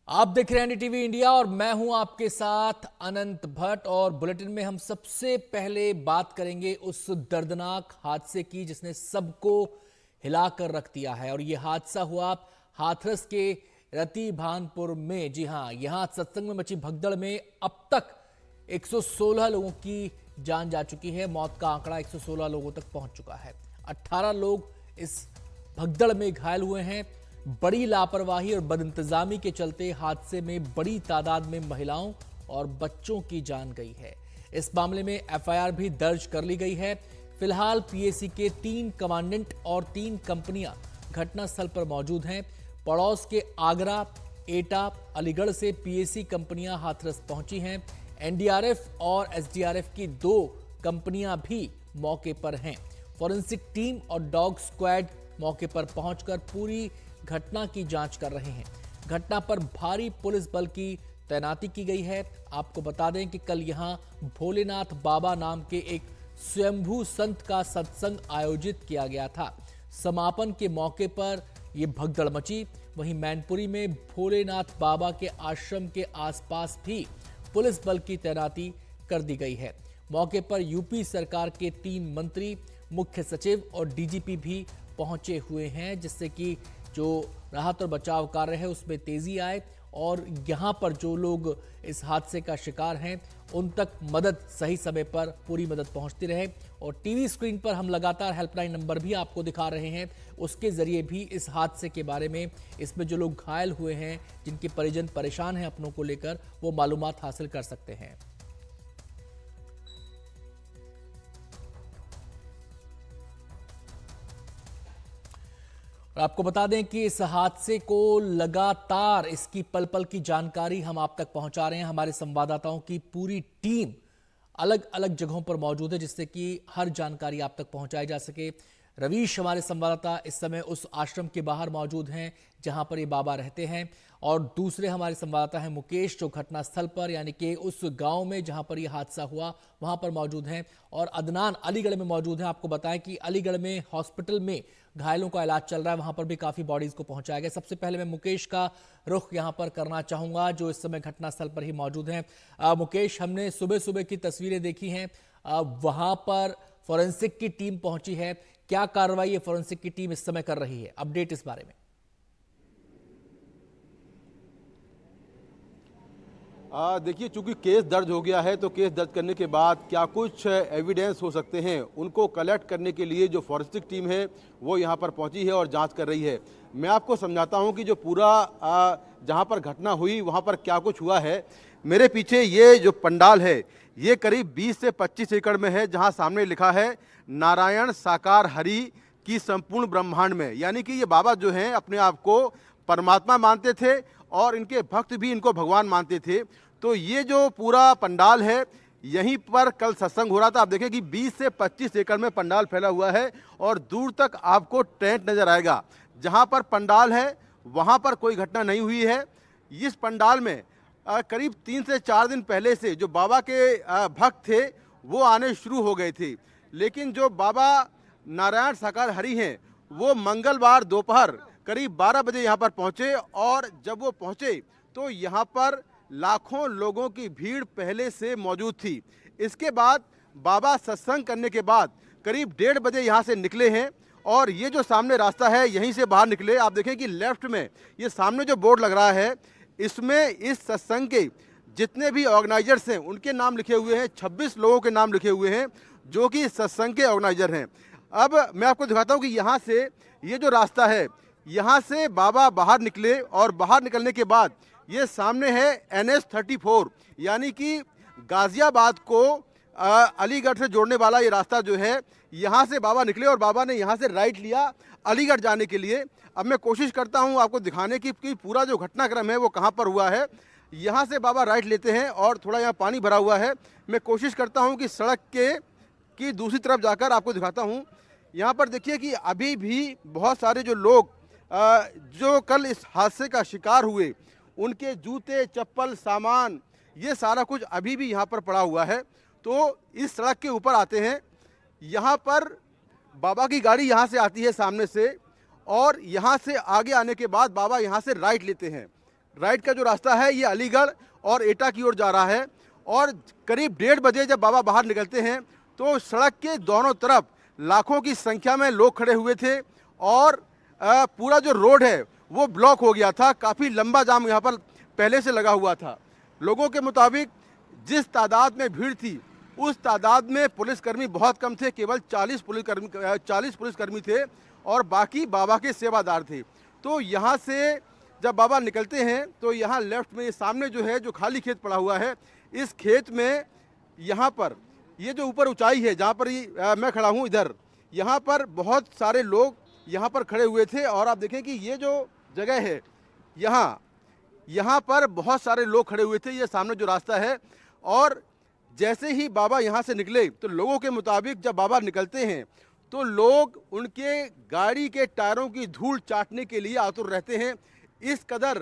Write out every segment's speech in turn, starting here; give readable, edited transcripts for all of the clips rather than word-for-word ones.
आप देख रहे हैं एनडीटीवी इंडिया और मैं हूं आपके साथ अनंत भट्ट। और बुलेटिन में हम सबसे पहले बात करेंगे उस दर्दनाक हादसे की जिसने सबको हिलाकर रख दिया है। और यह हादसा हुआ हाथरस के रति भानपुर में। जी हां, यहां सत्संग में मची भगदड़ में अब तक 116 लोगों की जान जा चुकी है। मौत का आंकड़ा 116 लोगों तक पहुंच चुका है। 18 लोग इस भगदड़ में घायल हुए हैं। बड़ी लापरवाही और बदइंतजामी के चलते हादसे में बड़ी तादाद में महिलाओं और बच्चों की जान गई है। इस मामले में एफआईआर भी दर्ज कर ली गई है। फिलहाल पीएसी के 3 कमांडेंट और 3 कंपनियां घटनास्थल पर मौजूद हैं। पड़ोस के आगरा, एटा, अलीगढ़ से पीएसी कंपनियां हाथरस पहुंची हैं। एनडीआरएफ और एसडीआरएफ की 2 कंपनियां भी मौके पर हैं। फॉरेंसिक टीम और डॉग स्क्वाड मौके पर पहुंचकर पूरी घटना की जांच कर रहे हैं। घटना पर भारी पुलिस बल की तैनाती की गई है। आपको बता दें कि कल यहां भोलेनाथ बाबा नाम के एक स्वयंभू संत का सत्संग आयोजित किया गया था। समापन के मौके पर यह भगदड़ मची। वहीं मैनपुरी में भोलेनाथ बाबा के आश्रम के आसपास भी पुलिस बल की तैनाती कर दी गई है। मौके पर यूपी सरकार के 3 मंत्री, मुख्य सचिव और डीजीपी भी पहुंचे हुए हैं, जिससे कि जो राहत और बचाव कार्य है उसमें तेजी आए और यहां पर जो लोग इस हादसे का शिकार हैं उन तक मदद सही समय पर पूरी मदद पहुंचती रहे। और टीवी स्क्रीन पर हम लगातार हेल्पलाइन नंबर भी आपको दिखा रहे हैं, उसके जरिए भी इस हादसे के बारे में, इसमें जो लोग घायल हुए हैं, जिनके परिजन परेशान हैं अपनों को लेकर, वो मालूमात हासिल कर सकते हैं। और आपको बता दें कि इस हादसे को लगातार इसकी पल पल की जानकारी हम आप तक पहुंचा रहे हैं। हमारे संवाददाताओं की पूरी टीम अलग अलग जगहों पर मौजूद है, जिससे कि हर जानकारी आप तक पहुंचाई जा सके। रवीश हमारे संवाददाता इस समय उस आश्रम के बाहर मौजूद हैं जहां पर ये बाबा रहते हैं, और दूसरे हमारे संवाददाता हैं मुकेश, जो घटनास्थल पर यानी कि उस गांव में जहां पर यह हादसा हुआ वहां पर मौजूद हैं, और अदनान अलीगढ़ में मौजूद हैं। आपको बताएं कि अलीगढ़ में हॉस्पिटल में घायलों का इलाज चल रहा है, वहां पर भी काफी बॉडीज को पहुंचाया गया। सबसे पहले मैं मुकेश का रुख यहां पर करना चाहूंगा, जो इस समय घटनास्थल पर ही मौजूद हैं। मुकेश, हमने सुबह सुबह की तस्वीरें देखी हैं, वहां पर फॉरेंसिक की टीम पहुंची है। क्या कार्रवाई ये फॉरेंसिक की टीम इस समय कर रही है? अपडेट इस बारे में। देखिए, चूंकि केस दर्ज हो गया है तो केस दर्ज करने के बाद क्या कुछ एविडेंस हो सकते हैं उनको कलेक्ट करने के लिए जो फॉरेंसिक टीम है वो यहाँ पर पहुंची है और जांच कर रही है। मैं आपको समझाता हूं कि जो पूरा जहां पर घटना हुई वहां पर क्या कुछ हुआ है। मेरे पीछे ये जो पंडाल है ये करीब 20 से 25 एकड़ में है, जहाँ सामने लिखा है नारायण साकार हरि की संपूर्ण ब्रह्मांड में। यानी कि ये बाबा जो हैं अपने आप को परमात्मा मानते थे और इनके भक्त भी इनको भगवान मानते थे। तो ये जो पूरा पंडाल है यहीं पर कल सत्संग हो रहा था। आप देखें कि 20 से 25 एकड़ में पंडाल फैला हुआ है और दूर तक आपको टेंट नजर आएगा। जहां पर पंडाल है वहां पर कोई घटना नहीं हुई है। इस पंडाल में करीब 3 से 4 दिन पहले से जो बाबा के भक्त थे वो आने शुरू हो गए थे, लेकिन जो बाबा नारायण साकार हरि हैं वो मंगलवार दोपहर करीब 12 बजे यहाँ पर पहुँचे, और जब वो पहुँचे तो यहाँ पर लाखों लोगों की भीड़ पहले से मौजूद थी। इसके बाद बाबा सत्संग करने के बाद करीब 1:30 बजे यहाँ से निकले हैं, और ये जो सामने रास्ता है यहीं से बाहर निकले। आप देखें कि लेफ्ट में ये सामने जो बोर्ड लग रहा है इसमें इस सत्संग के जितने भी ऑर्गेनाइजर्स हैं उनके नाम लिखे हुए हैं। 26 लोगों के नाम लिखे हुए हैं जो कि सत्संग के ऑर्गेनाइजर हैं। अब मैं आपको दिखाता हूँ कि यहाँ से ये जो रास्ता है यहाँ से बाबा बाहर निकले, और बाहर निकलने के बाद ये सामने है NH 34, यानी कि गाजियाबाद को अलीगढ़ से जोड़ने वाला ये रास्ता जो है। यहाँ से बाबा निकले और बाबा ने यहाँ से राइट लिया अलीगढ़ जाने के लिए। अब मैं कोशिश करता हूँ आपको दिखाने की कि पूरा जो घटनाक्रम है वो कहाँ पर हुआ है। यहाँ से बाबा राइट लेते हैं और थोड़ा यहाँ पानी भरा हुआ है। मैं कोशिश करता हूँ कि सड़क की दूसरी तरफ जाकर आपको दिखाता हूँ। यहाँ पर देखिए कि अभी भी बहुत सारे जो लोग जो कल इस हादसे का शिकार हुए उनके जूते, चप्पल, सामान, ये सारा कुछ अभी भी यहाँ पर पड़ा हुआ है। तो इस सड़क के ऊपर आते हैं। यहाँ पर बाबा की गाड़ी यहाँ से आती है सामने से, और यहाँ से आगे आने के बाद बाबा यहाँ से राइट लेते हैं। राइट का जो रास्ता है ये अलीगढ़ और एटा की ओर जा रहा है। और करीब 1:30 बजे जब बाबा बाहर निकलते हैं तो सड़क के दोनों तरफ लाखों की संख्या में लोग खड़े हुए थे और पूरा जो रोड है वो ब्लॉक हो गया था। काफ़ी लंबा जाम यहाँ पर पहले से लगा हुआ था। लोगों के मुताबिक जिस तादाद में भीड़ थी उस तादाद में पुलिसकर्मी बहुत कम थे, केवल 40 पुलिसकर्मी थे और बाकी बाबा के सेवादार थे। तो यहाँ से जब बाबा निकलते हैं तो यहाँ लेफ्ट में ये सामने जो है जो खाली खेत पड़ा हुआ है, इस खेत में यहाँ पर ये जो ऊपर ऊंचाई है जहाँ पर मैं खड़ा हूँ इधर, यहाँ पर बहुत सारे लोग यहाँ पर खड़े हुए थे। और आप देखें कि ये जो जगह है यहाँ पर बहुत सारे लोग खड़े हुए थे, ये सामने जो रास्ता है। और जैसे ही बाबा यहाँ से निकले तो लोगों के मुताबिक जब बाबा निकलते हैं तो लोग उनके गाड़ी के टायरों की धूल चाटने के लिए आतुर रहते हैं। इस कदर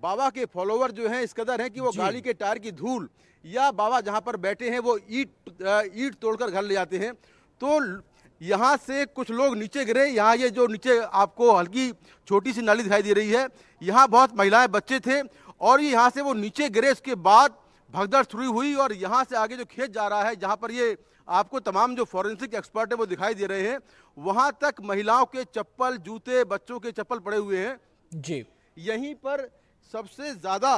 बाबा के फॉलोवर जो हैं इस कदर हैं कि वो गाड़ी के टायर की धूल या बाबा जहाँ पर बैठे हैं वो ईंट तोड़कर घर ले जाते हैं। तो यहाँ से कुछ लोग नीचे गिरे। यहाँ ये जो नीचे आपको हल्की छोटी सी नाली दिखाई दे रही है, यहाँ बहुत महिलाएं बच्चे थे और ये यहाँ से वो नीचे गिरे। इसके बाद भगदड़ शुरू हुई और यहाँ से आगे जो खेत जा रहा है जहाँ पर ये आपको तमाम जो फॉरेंसिक एक्सपर्ट है वो दिखाई दे रहे हैं, वहाँ तक महिलाओं के चप्पल, जूते, बच्चों के चप्पल पड़े हुए हैं जी। यहीं पर सबसे ज़्यादा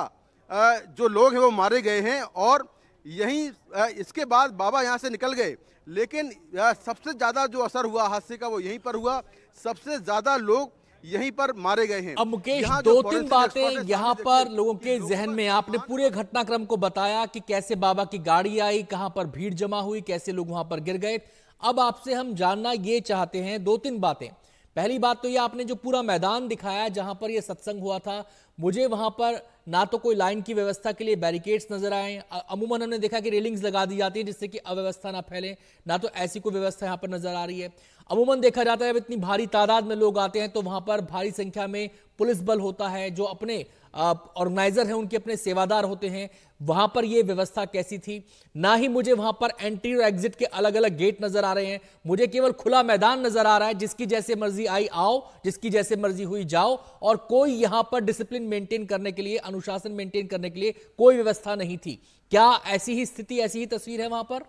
जो लोग हैं वो मारे गए हैं। और यहीं इसके बाद बाबा यहाँ से निकल गए, लेकिन सबसे ज़्यादा जो असर हुआ हादसे का वो यहीं पर हुआ। सबसे ज़्यादा लोग यहीं पर मारे गए हैं। अब मुकेश, 2-3 बातें यहाँ पर लोगों के जहन में, आपने पूरे घटनाक्रम को बताया कि कैसे बाबा की गाड़ी आई, कहां पर भीड़ जमा हुई, कैसे लोग वहां पर गिर गए। अब आपसे हम जानना ये चाहते हैं 2-3 बातें। पहली बात तो ये, आपने जो पूरा मैदान दिखाया जहां पर ये सत्संग हुआ था, मुझे वहां पर ना तो कोई लाइन की व्यवस्था के लिए बैरिकेड्स नजर आए। अमूमन हमने देखा कि रेलिंग्स लगा दी जाती है जिससे कि अव्यवस्था ना फैले, ना तो ऐसी कोई व्यवस्था यहां पर नजर आ रही है। अमूमन देखा जाता है जब इतनी भारी तादाद में लोग आते हैं तो वहां पर भारी संख्या में पुलिस बल होता है, जो अपने ऑर्गेनाइजर हैं उनके अपने सेवादार होते हैं। वहां पर यह व्यवस्था कैसी थी? ना ही मुझे वहां पर एंट्री और एग्जिट के अलग अलग गेट नजर आ रहे हैं, मुझे केवल खुला मैदान नजर आ रहा है, जिसकी जैसे मर्जी आई आओ, जिसकी जैसे मर्जी हुई जाओ, और कोई यहां पर डिसिप्लिन मेंटेन करने के लिए, अनुशासन मेंटेन करने के लिए कोई व्यवस्था नहीं थी। क्या ऐसी ही स्थिति, ऐसी ही तस्वीर है वहां पर?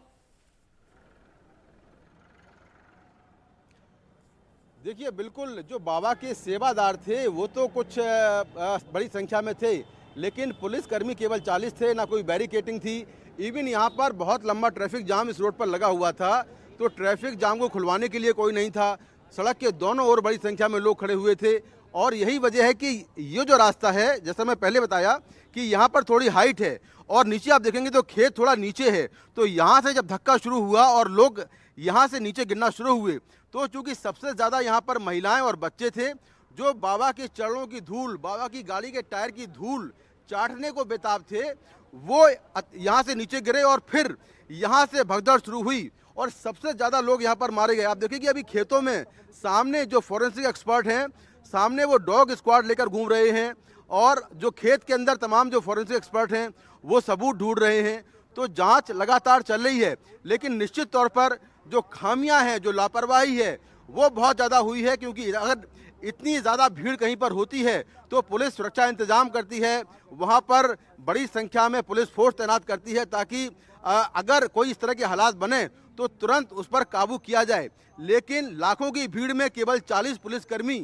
देखिए, बिल्कुल जो बाबा के सेवादार थे वो तो कुछ बड़ी संख्या में थे, लेकिन पुलिसकर्मी केवल 40 थे, ना कोई बैरिकेटिंग थी। इवन यहाँ पर बहुत लंबा ट्रैफिक जाम इस रोड पर लगा हुआ था, तो ट्रैफिक जाम को खुलवाने के लिए कोई नहीं था। सड़क के दोनों ओर बड़ी संख्या में लोग खड़े हुए थे और यही वजह है कि ये जो रास्ता है, जैसा मैं पहले बताया कि यहाँ पर थोड़ी हाइट है और नीचे आप देखेंगे तो खेत थोड़ा नीचे है। तो यहाँ से जब धक्का शुरू हुआ और लोग यहाँ से नीचे गिरना शुरू हुए, तो चूंकि सबसे ज़्यादा यहाँ पर महिलाएं और बच्चे थे जो बाबा के चरणों की धूल, बाबा की गाड़ी के टायर की धूल चाटने को बेताब थे, वो यहाँ से नीचे गिरे और फिर यहाँ से भगदड़ शुरू हुई और सबसे ज़्यादा लोग यहाँ पर मारे गए। आप देखिए कि अभी खेतों में सामने जो फॉरेंसिक एक्सपर्ट हैं, सामने वो डॉग स्क्वाड लेकर घूम रहे हैं और जो खेत के अंदर तमाम जो फॉरेंसिक एक्सपर्ट हैं वो सबूत ढूंढ रहे हैं। तो जांच लगातार चल रही है, लेकिन निश्चित तौर पर जो खामियां हैं, जो लापरवाही है, वो बहुत ज़्यादा हुई है। क्योंकि अगर इतनी ज़्यादा भीड़ कहीं पर होती है तो पुलिस सुरक्षा इंतजाम करती है, वहाँ पर बड़ी संख्या में पुलिस फोर्स तैनात करती है ताकि अगर कोई इस तरह के हालात बने तो तुरंत उस पर काबू किया जाए। लेकिन लाखों की भीड़ में केवल 40 पुलिसकर्मी,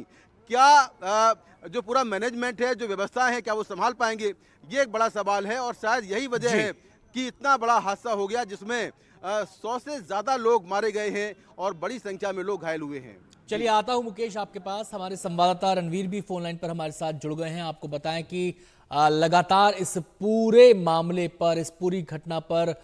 क्या जो पूरा मैनेजमेंट है, जो व्यवस्था है, क्या वो संभाल पाएंगे? ये एक बड़ा सवाल है और शायद यही वजह है कि इतना बड़ा हादसा हो गया जिसमें 100 से ज्यादा लोग मारे गए हैं और बड़ी संख्या में लोग घायल हुए हैं। चलिए, आता हूं मुकेश आपके पास। हमारे संवाददाता रणवीर भी फोन लाइन पर हमारे साथ जुड़ गए हैं। आपको बताएं कि लगातार इस पूरे मामले पर, इस पूरी घटना पर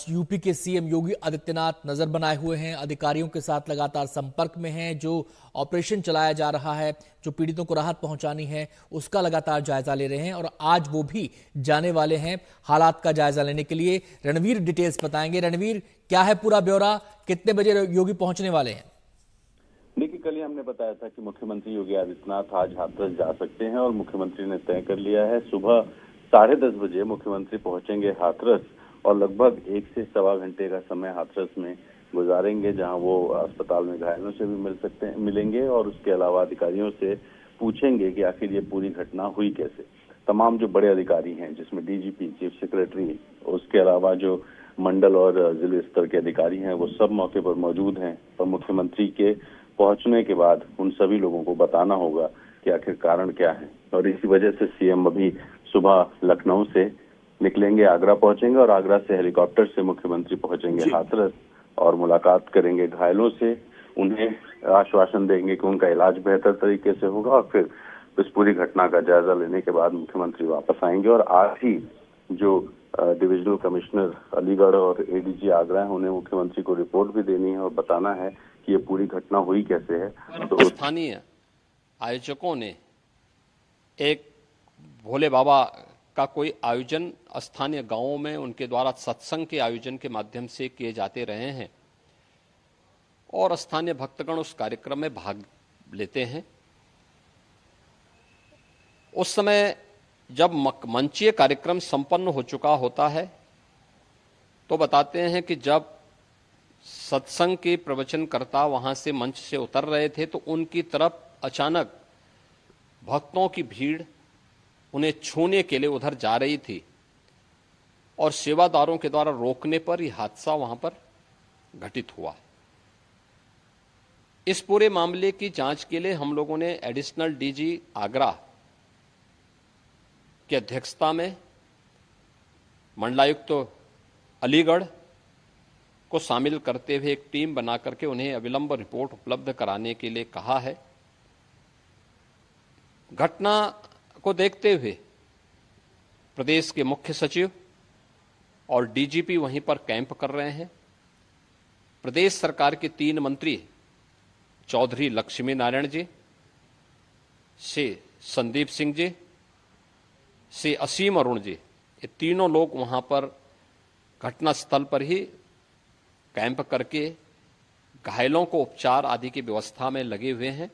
यूपी के सीएम योगी आदित्यनाथ नजर बनाए हुए हैं, अधिकारियों के साथ लगातार संपर्क में हैं। जो ऑपरेशन चलाया जा रहा है, जो पीड़ितों को राहत पहुंचानी है, उसका लगातार जायजा ले रहे हैं और आज वो भी जाने वाले हैं हालात का जायजा लेने के लिए। रणवीर डिटेल्स बताएंगे। रणवीर, क्या है पूरा ब्यौरा, कितने बजे योगी पहुंचने वाले हैं? देखिए, कल ही हमने बताया था कि मुख्यमंत्री योगी आदित्यनाथ आज हाथरस जा सकते हैं और मुख्यमंत्री ने तय कर लिया है सुबह 10:30 बजे मुख्यमंत्री पहुंचेंगे हाथरस और लगभग 1 से सवा घंटे का समय हाथरस में गुजारेंगे, जहां वो अस्पताल में घायलों से भी मिलेंगे और उसके अलावा अधिकारियों से पूछेंगे कि आखिर ये पूरी घटना हुई कैसे। तमाम जो बड़े अधिकारी हैं, जिसमें डीजीपी, चीफ सेक्रेटरी, उसके अलावा जो मंडल और जिले स्तर के अधिकारी हैं, वो सब मौके पर मौजूद हैं। और मुख्यमंत्री के पहुंचने के बाद उन सभी लोगों को बताना होगा कि आखिर कारण क्या है। और इसी वजह से सीएम अभी सुबह लखनऊ से निकलेंगे, आगरा पहुंचेंगे और आगरा से हेलीकॉप्टर से मुख्यमंत्री पहुंचेंगे हाथरस और मुलाकात करेंगे घायलों से, उन्हें आश्वासन देंगे कि उनका इलाज बेहतर तरीके से होगा और फिर इस पूरी घटना का जायजा लेने के बाद मुख्यमंत्री वापस आएंगे। और आज ही जो डिविजनल कमिश्नर अलीगढ़ और एडीजी आगरा है, उन्हें मुख्यमंत्री को रिपोर्ट भी देनी है और बताना है कि ये पूरी घटना हुई कैसे है। तो स्थानीय आयोजकों ने एक भोले बाबा का कोई आयोजन स्थानीय गांवों में उनके द्वारा सत्संग के आयोजन के माध्यम से किए जाते रहे हैं और स्थानीय भक्तगण उस कार्यक्रम में भाग लेते हैं। उस समय जब मंचीय कार्यक्रम संपन्न हो चुका होता है तो बताते हैं कि जब सत्संग के प्रवचनकर्ता वहां से मंच से उतर रहे थे तो उनकी तरफ अचानक भक्तों की भीड़ उन्हें छूने के लिए उधर जा रही थी और सेवादारों के द्वारा रोकने पर यह हादसा वहां पर घटित हुआ। इस पूरे मामले की जांच के लिए हम लोगों ने एडिशनल डीजी आगरा की अध्यक्षता में मंडलायुक्त अलीगढ़ को शामिल करते हुए एक टीम बना करके उन्हें अविलंब रिपोर्ट उपलब्ध कराने के लिए कहा है। घटना को देखते हुए प्रदेश के मुख्य सचिव और डीजीपी वहीं पर कैंप कर रहे हैं। प्रदेश सरकार के 3 मंत्री चौधरी लक्ष्मी नारायण जी, श्री संदीप सिंह जी, श्री असीम अरुण जी, ये तीनों लोग वहां पर घटनास्थल पर ही कैंप करके घायलों को उपचार आदि की व्यवस्था में लगे हुए हैं।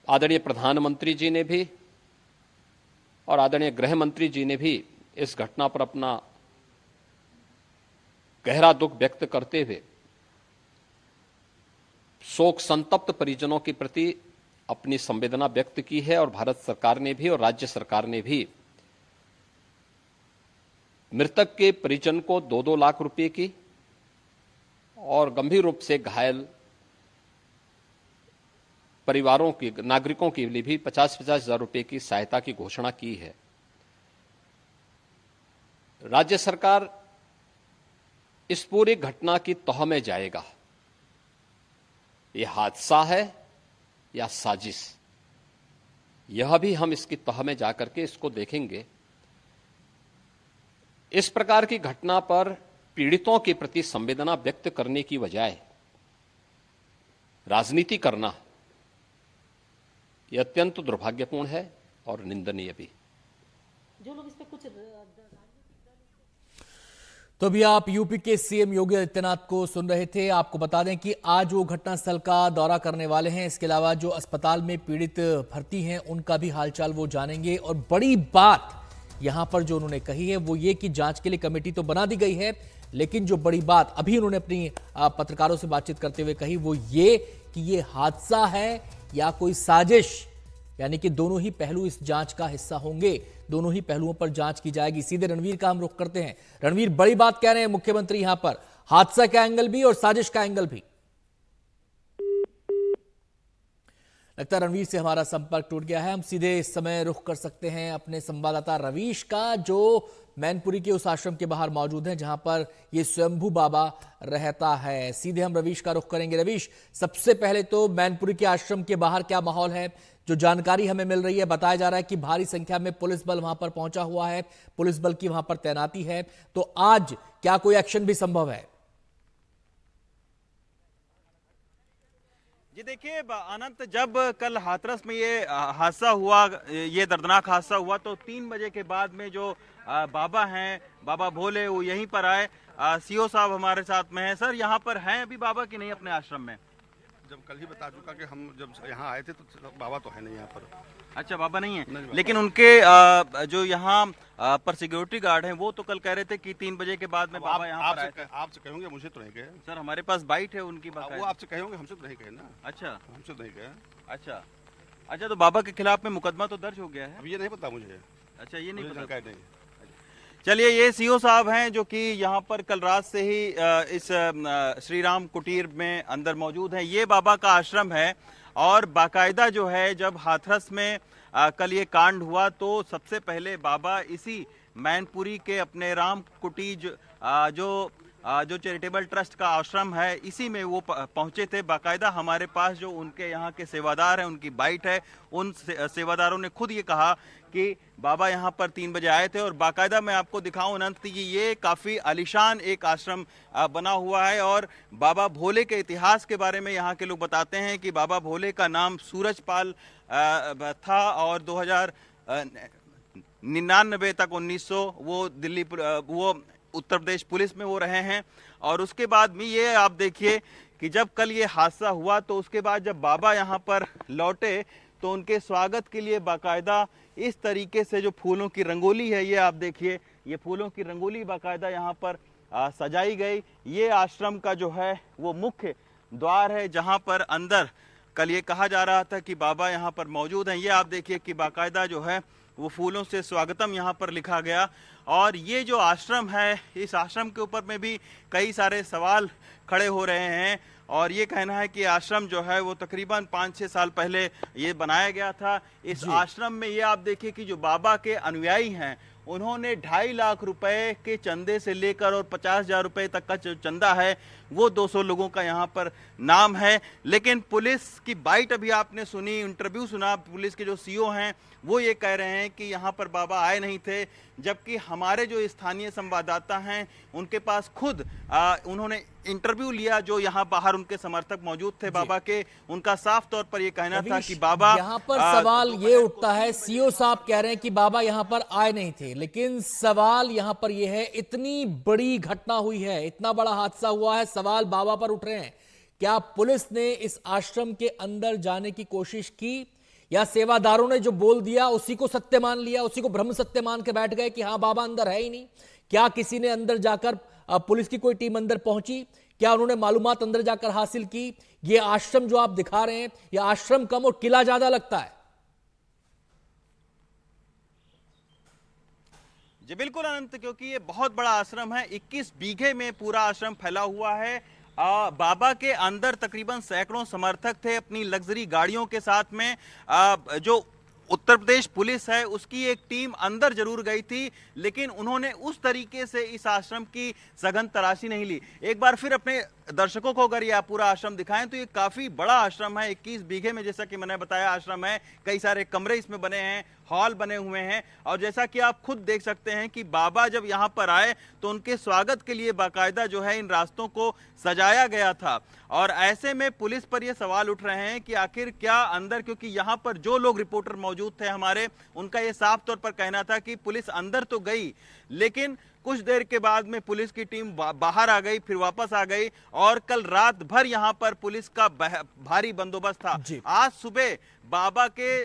आदरणीय प्रधानमंत्री जी ने भी और आदरणीय गृह मंत्री जी ने भी इस घटना पर अपना गहरा दुख व्यक्त करते हुए शोक संतप्त परिजनों के प्रति अपनी संवेदना व्यक्त की है। और भारत सरकार ने भी और राज्य सरकार ने भी मृतक के परिजन को 2-2 लाख रुपए की और गंभीर रूप से घायल परिवारों की नागरिकों के लिए भी 50-50 हजार रुपए की सहायता की घोषणा की है। राज्य सरकार इस पूरी घटना की तह में जाएगा। यह हादसा है या साजिश, यह भी हम इसकी तह में जाकर के इसको देखेंगे। इस प्रकार की घटना पर पीड़ितों के प्रति संवेदना व्यक्त करने की बजाय राजनीति करना यह अत्यंत दुर्भाग्यपूर्ण है और निंदनीय भी। जो लोग इस पे कुछ तो अभी आप यूपी के सीएम योगी आदित्यनाथ को सुन रहे थे। आपको बता दें कि आज वो घटनास्थल का दौरा करने वाले हैं। इसके अलावा जो अस्पताल में पीड़ित भर्ती हैं उनका भी हालचाल वो जानेंगे। और बड़ी बात यहां पर जो उन्होंने कही है वो ये कि जांच के लिए कमेटी तो बना दी गई है, लेकिन जो बड़ी बात अभी उन्होंने अपनी पत्रकारों से बातचीत करते हुए कही वो ये कि ये हादसा है या कोई साजिश, यानी कि दोनों ही पहलू इस जांच का हिस्सा होंगे। दोनों ही पहलुओं पर जांच की जाएगी। सीधे रणवीर का हम रुख करते हैं। रणवीर, बड़ी बात कह रहे हैं मुख्यमंत्री यहां पर, हादसा का एंगल भी और साजिश का एंगल भी। लगता है रणवीर से हमारा संपर्क टूट गया है। हम सीधे इस समय रुख कर सकते हैं अपने संवाददाता रवीश का, जो मैनपुरी के उस आश्रम के बाहर मौजूद हैं जहां पर ये स्वयंभू बाबा रहता है। सीधे हम रवीश का रुख करेंगे। रवीश, सबसे पहले तो मैनपुरी के आश्रम के बाहर क्या माहौल है? जो जानकारी हमें मिल रही है, बताया जा रहा है कि भारी संख्या में पुलिस बल वहां पर पहुंचा हुआ है, पुलिस बल की वहां पर तैनाती है। तो आज क्या कोई एक्शन भी संभव है? जी देखिए अनंत, जब कल हाथरस में ये हादसा हुआ, ये दर्दनाक हादसा हुआ, तो 3 बजे के बाद में जो बाबा हैं, बाबा भोले, वो यहीं पर आए। सीओ साहब हमारे साथ में हैं। सर, यहाँ पर हैं अभी बाबा कि नहीं अपने आश्रम में? जब कल ही बता चुका कि हम जब यहाँ आए थे तो बाबा तो है नहीं यहाँ पर। अच्छा, बाबा नहीं है, लेकिन उनके जो यहाँ पर सिक्योरिटी गार्ड हैं वो तो कल कह रहे थे कि 3 बजे के बाद में बाबा यहाँ पर आए थे। आपसे कहेंगे, मुझे तो नहीं कहे सर, हमारे पास बाइट है उनकी। वो आपसे कहेंगे, हमसे तो नहीं कहे ना। अच्छा, हमसे तो नहीं कहे। अच्छा, अच्छा, तो बाबा के खिलाफ में मुकदमा तो दर्ज हो गया है? अब ये नहीं पता मुझे, अच्छा, ये नहीं मुझे पता। जानकारी नहीं। चलिए, ये सीओ साहब हैं जो कि यहाँ पर कल रात से ही इस श्री राम कुटीर में अंदर मौजूद हैं। ये बाबा का आश्रम है और बाकायदा जो है, जब हाथरस में कल ये कांड हुआ तो सबसे पहले बाबा इसी मैनपुरी के अपने राम कुटीज जो चैरिटेबल ट्रस्ट का आश्रम है, इसी में वो पहुंचे थे। बाकायदा हमारे पास जो उनके यहाँ के सेवादार हैं, उनकी बाइट है, उन सेवादारों ने खुद ये कहा कि बाबा यहाँ पर 3 बजे आए थे। और बाकायदा मैं आपको दिखाऊं अनंत कि ये काफी आलीशान एक आश्रम बना हुआ है। और बाबा भोले के इतिहास के बारे में यहाँ के लोग बताते हैं कि बाबा भोले का नाम सूरजपाल था और 2099 तक 1900 वो उत्तर प्रदेश पुलिस में वो रहे हैं। और उसके बाद में ये आप देखिए कि जब कल ये हादसा हुआ तो उसके बाद जब बाबा यहाँ पर लौटे तो उनके स्वागत के लिए बाकायदा इस तरीके से जो फूलों की रंगोली है, ये आप देखिए, ये फूलों की रंगोली बाकायदा यहाँ पर सजाई गई। ये आश्रम का जो है वो मुख्य द्वार है, जहाँ पर अंदर कल ये कहा जा रहा था कि बाबा यहाँ पर मौजूद हैं। ये आप देखिए कि बाकायदा जो है वो फूलों से स्वागतम यहाँ पर लिखा गया। और ये जो आश्रम है, इस आश्रम के ऊपर में भी कई सारे सवाल खड़े हो रहे हैं। और ये कहना है कि आश्रम जो है वो तकरीबन 5-6 साल पहले ये बनाया गया था। इस आश्रम में ये आप देखिए कि जो बाबा के अनुयायी हैं, उन्होंने 2.5 लाख रुपए के चंदे से लेकर और 50,000 रुपए तक का जो चंदा है वो 200 लोगों का यहाँ पर नाम है। लेकिन पुलिस की बाइट अभी आपने सुनी, इंटरव्यू सुना, पुलिस के जो सीओ हैं वो ये कह रहे हैं कि यहाँ पर बाबा आए नहीं थे। जबकि हमारे जो स्थानीय संवाददाता हैं उनके पास खुद उन्होंने इंटरव्यू लिया, जो यहाँ बाहर उनके समर्थक मौजूद थे बाबा के, उनका साफ तौर पर ये कहना था कि बाबा यहाँ पर सवाल ये उठता है, सीओ साहब कह रहे हैं कि बाबा यहाँ पर आए नहीं थे, लेकिन सवाल यहाँ पर ये है, इतनी बड़ी घटना हुई है, इतना बड़ा हादसा हुआ है, सवाल बाबा पर उठ रहे हैं। क्या पुलिस ने इस आश्रम के अंदर जाने की कोशिश की या सेवादारों ने जो बोल दिया उसी को सत्य मान लिया, उसी को ब्रह्म सत्य मान के बैठ गए कि हाँ बाबा अंदर है ही नहीं? क्या किसी ने अंदर जाकर, पुलिस की कोई टीम अंदर पहुंची, क्या उन्होंने मालूमात अंदर जाकर हासिल की? ये आश्रम जो आप दिखा रहे हैं, ये आश्रम कम और किला ज्यादा लगता है। जी बिल्कुल अनंत, क्योंकि ये बहुत बड़ा आश्रम है, 21 बीघे में पूरा आश्रम फैला हुआ है। बाबा के अंदर तकरीबन सैकड़ों समर्थक थे अपनी लग्जरी गाड़ियों के साथ में। जो उत्तर प्रदेश पुलिस है उसकी एक टीम अंदर जरूर गई थी, लेकिन उन्होंने उस तरीके से इस आश्रम की सघन तलाशी नहीं ली। एक बार फिर अपने दर्शकों को अगर यह पूरा आश्रम दिखाएं तो ये काफी बड़ा आश्रम है, 21 बीघे में जैसा कि मैंने बताया आश्रम है, कई सारे कमरे इसमें बने हैं, हॉल बने हुए हैं। और जैसा कि आप खुद देख सकते हैं कि बाबा जब यहाँ पर आए तो उनके स्वागत के लिए बाकायदा जो है इन रास्तों को सजाया गया था। और ऐसे में पुलिस पर यह सवाल उठ रहे हैं कि आखिर क्या अंदर, क्योंकि यहाँ पर जो लोग रिपोर्टर मौजूद थे हमारे, उनका यह साफ तौर पर कहना था कि पुलिस अंदर तो गई, लेकिन कुछ देर के बाद में पुलिस की टीम बाहर आ गई, फिर वापस आ गई। और कल रात भर यहाँ पर पुलिस का भारी बंदोबस्त था। आज सुबह बाबा के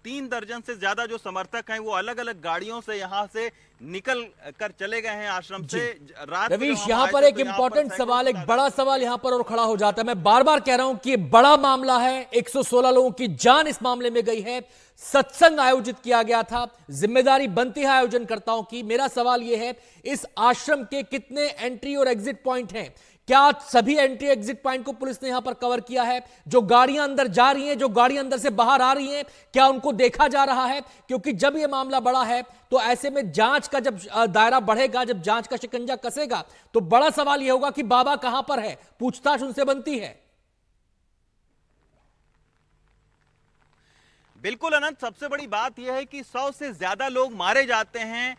3 दर्जन से ज्यादा जो समर्थक हैं वो अलग अलग गाड़ियों से यहाँ से निकल कर चले गए हैं आश्रम से। रात रवीश, यहाँ पर एक इंपॉर्टेंट सवाल, एक बड़ा सवाल यहाँ पर और खड़ा हो जाता है। मैं बार बार कह रहा हूं कि बड़ा मामला है, 116 लोगों की जान इस मामले में गई है, सत्संग आयोजित किया गया था, जिम्मेदारी बनती है आयोजनकर्ताओं की। मेरा सवाल यह है, इस आश्रम के कितने एंट्री और एग्जिट पॉइंट हैं? क्या सभी एंट्री एग्जिट पॉइंट को पुलिस ने यहां पर कवर किया है? जो गाड़ियां अंदर जा रही हैं, जो गाड़ियां अंदर से बाहर आ रही हैं, क्या उनको देखा जा रहा है? क्योंकि जब यह मामला बड़ा है तो ऐसे में जांच का जब दायरा बढ़ेगा, जब जांच का शिकंजा कसेगा, तो बड़ा सवाल यह होगा कि बाबा कहां पर है, पूछताछ उनसे बनती है। बिल्कुल अनंत, सबसे बड़ी बात यह है कि 100 से ज्यादा लोग मारे जाते हैं।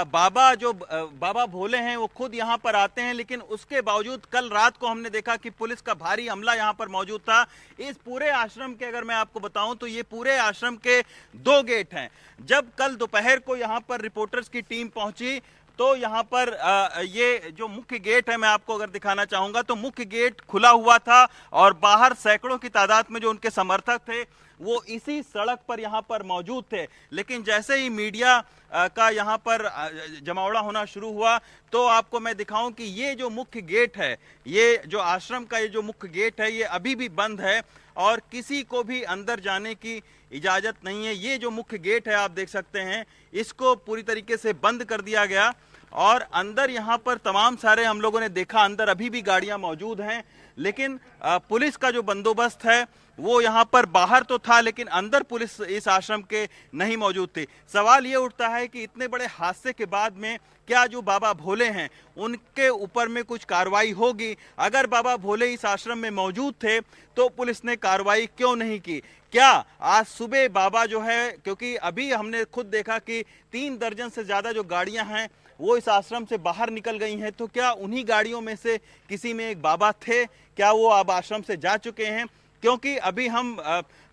बाबा भोले हैं वो खुद यहां पर आते हैं, लेकिन उसके बावजूद कल रात को हमने देखा कि पुलिस का भारी अमला यहां पर मौजूद था। इस पूरे आश्रम के अगर मैं आपको बताऊं तो ये पूरे आश्रम के 2 गेट हैं। जब कल दोपहर को यहां पर रिपोर्टर्स की टीम पहुंची तो यहाँ पर ये जो मुख्य गेट है, मैं आपको अगर दिखाना चाहूंगा तो मुख्य गेट खुला हुआ था और बाहर सैकड़ों की तादाद में जो उनके समर्थक थे वो इसी सड़क पर यहाँ पर मौजूद थे। लेकिन जैसे ही मीडिया का यहाँ पर जमावड़ा होना शुरू हुआ तो आपको मैं दिखाऊं कि ये जो मुख्य गेट है, ये जो आश्रम का ये जो मुख्य गेट है, ये अभी भी बंद है और किसी को भी अंदर जाने की इजाजत नहीं है। ये जो मुख्य गेट है आप देख सकते हैं, इसको पूरी तरीके से बंद कर दिया गया और अंदर यहाँ पर तमाम सारे हम लोगों ने देखा, अंदर अभी भी गाड़ियां मौजूद हैं, लेकिन पुलिस का जो बंदोबस्त है वो यहाँ पर बाहर तो था, लेकिन अंदर पुलिस इस आश्रम के नहीं मौजूद थी। सवाल ये उठता है कि इतने बड़े हादसे के बाद में क्या जो बाबा भोले हैं उनके ऊपर में कुछ कार्रवाई होगी? अगर बाबा भोले इस आश्रम में मौजूद थे तो पुलिस ने कार्रवाई क्यों नहीं की? क्या आज सुबह बाबा जो है, क्योंकि अभी हमने खुद देखा कि 3 दर्जन से ज्यादा जो गाड़ियां हैं वो इस आश्रम से बाहर निकल गई हैं, तो क्या उन्हीं गाड़ियों में से किसी में एक बाबा थे? क्या वो अब आश्रम से जा चुके हैं? क्योंकि अभी हम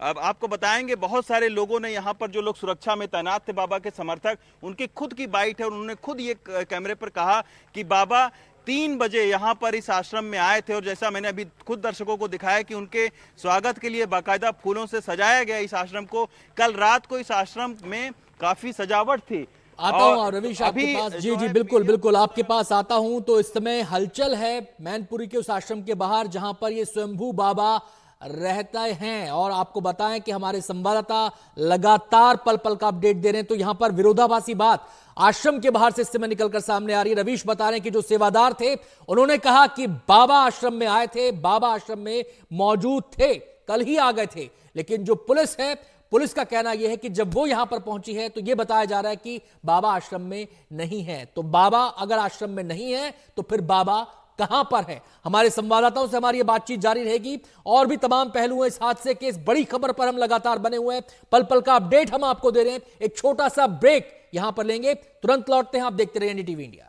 आपको बताएंगे, बहुत सारे लोगों ने यहाँ पर, जो लोग सुरक्षा में तैनात थे बाबा के समर्थक, उनकी खुद की बाइट है और उन्होंने खुद ये कैमरे पर कहा कि बाबा 3 बजे यहाँ पर इस आश्रम में आए थे और जैसा मैंने अभी खुद दर्शकों को दिखाया कि उनके स्वागत के लिए बाकायदा फूलों से सजाया गया इस आश्रम को। कल रात को इस आश्रम में काफी सजावट थी। आता हूं रवीश आपके पास। जी जी बिल्कुल बिल्कुल आपके पास आता हूं। तो इस समय हलचल है मैनपुरी के उस आश्रम के बाहर जहां पर ये स्वयंभू बाबा रहते हैं, और आपको बताएं कि हमारे संवाददाता लगातार पल पल का अपडेट दे रहे हैं। तो यहां पर विरोधाभासी बात आश्रम के बाहर से इस समय निकलकर सामने आ रही है। रवीश बता रहे हैं कि जो सेवादार थे उन्होंने कहा कि बाबा आश्रम में आए थे, बाबा आश्रम में मौजूद थे, कल ही आ गए थे। लेकिन जो पुलिस है, पुलिस का कहना यह है कि जब वो यहां पर पहुंची है तो यह बताया जा रहा है कि बाबा आश्रम में नहीं है। तो बाबा अगर आश्रम में नहीं है तो फिर बाबा कहां पर है? हमारे संवाददाताओं से हमारी ये बातचीत जारी रहेगी और भी तमाम पहलू हैं इस हादसे के। इस बड़ी खबर पर हम लगातार बने हुए हैं, पल पल का अपडेट हम आपको दे रहे हैं। एक छोटा सा ब्रेक यहां पर लेंगे, तुरंत लौटते हैं। आप देखते रहिए एनडीटीवी इंडिया।